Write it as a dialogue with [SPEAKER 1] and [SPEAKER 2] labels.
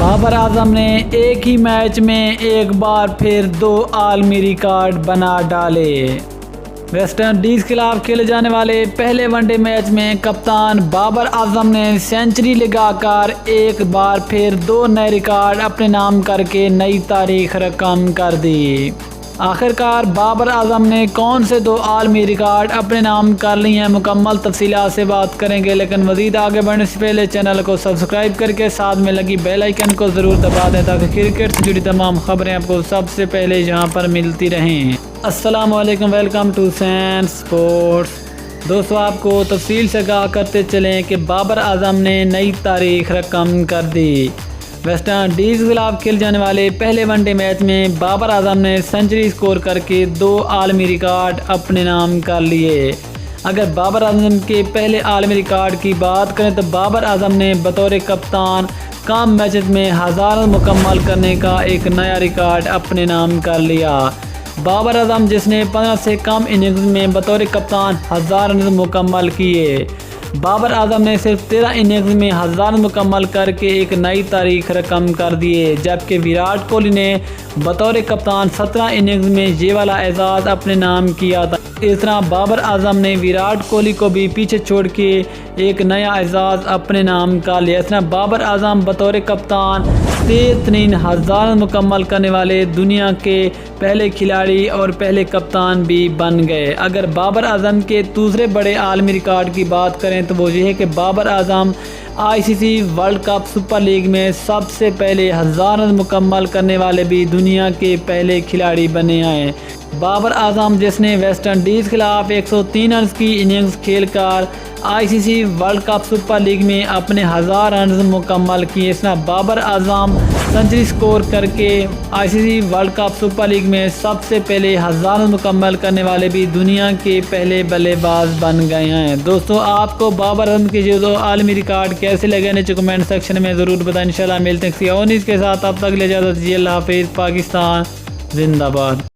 [SPEAKER 1] بابر اعظم نے ایک ہی میچ میں ایک بار پھر 2 عالمی ریکارڈ بنا ڈالے۔ ویسٹ انڈیز کے خلاف کھیلے جانے والے پہلے ون ڈے میچ میں کپتان بابر اعظم نے سینچری لگا کر ایک بار پھر 2 نئے ریکارڈ اپنے نام کر کے نئی تاریخ رقم کر دی۔ آخرکار بابر اعظم نے کون سے 2 عالمی ریکارڈ اپنے نام کر لی ہیں، مکمل تفصیلات سے بات کریں گے، لیکن مزید آگے بڑھنے سے پہلے چینل کو سبسکرائب کر کے ساتھ میں لگی بیل آئیکن کو ضرور دبا دیں تاکہ کرکٹ سے جڑی تمام خبریں آپ کو سب سے پہلے یہاں پر ملتی رہیں۔ السلام علیکم، ویلکم ٹو سین سپورٹس۔ دوستو، آپ کو تفصیل سے آگاہ کرتے چلیں کہ بابر اعظم نے نئی تاریخ رقم کر دی۔ ویسٹ انڈیز کے خلاف کھیلے جانے والے پہلے ون ڈے میچ میں بابر اعظم نے سنچری سکور کر کے 2 عالمی ریکارڈ اپنے نام کر لیے۔ اگر بابر اعظم کے پہلے عالمی ریکارڈ کی بات کریں تو بابر اعظم نے بطور کپتان کم میچز میں 1000 رن مکمل کرنے کا ایک نیا ریکارڈ اپنے نام کر لیا۔ بابر اعظم جس نے 15 سے کم اننگز میں بطور کپتان 1000 رن مکمل کیے۔ بابر اعظم نے صرف 13 اننگز میں 1000 رن مکمل کر کے ایک نئی تاریخ رقم کر دیے، جبکہ ویراٹ کوہلی نے بطور کپتان 17 اننگز میں یہ والا اعزاز اپنے نام کیا تھا۔ اس طرح بابر اعظم نے ویراٹ کوہلی کو بھی پیچھے چھوڑ کے ایک نیا اعزاز اپنے نام کر لیا۔ اس طرح بابر اعظم بطور کپتان تیز ترین 1000 رن مکمل کرنے والے دنیا کے پہلے کھلاڑی اور پہلے کپتان بھی بن گئے۔ اگر بابر اعظم کے دوسرے بڑے عالمی ریکارڈ کی بات کریں تو وہ یہ ہے کہ Babar Azam ICC world cup super league میں سب سے پہلے 1000 رن مکمل کرنے والے بھی دنیا کے پہلے کھلاڑی بنے ہیں۔ بابر اعظم جس نے ویسٹ انڈیز کے خلاف 103 رنز کی اننگز کھیل کر ICC world cup super league میں اپنے 1000 رنز مکمل کیے۔ اس طرح بابر اعظم سنچری سکور کر کے ICC world cup super league میں سب سے پہلے 1000 رن مکمل کرنے والے بھی دنیا کے پہلے بلے باز بن گئے ہیں۔ دوستو، آپ کو بابر اعظم کے یہ 2 عالمی ریکارڈ کیسے لگے نیچے کمنٹ سیکشن میں ضرور بتائیں۔ انشاءاللہ ملتے ہیں کسی اور نیوز کے ساتھ، تب تک لے اجازت دیجیے۔ اللہ حافظ۔ پاکستان زندہ باد۔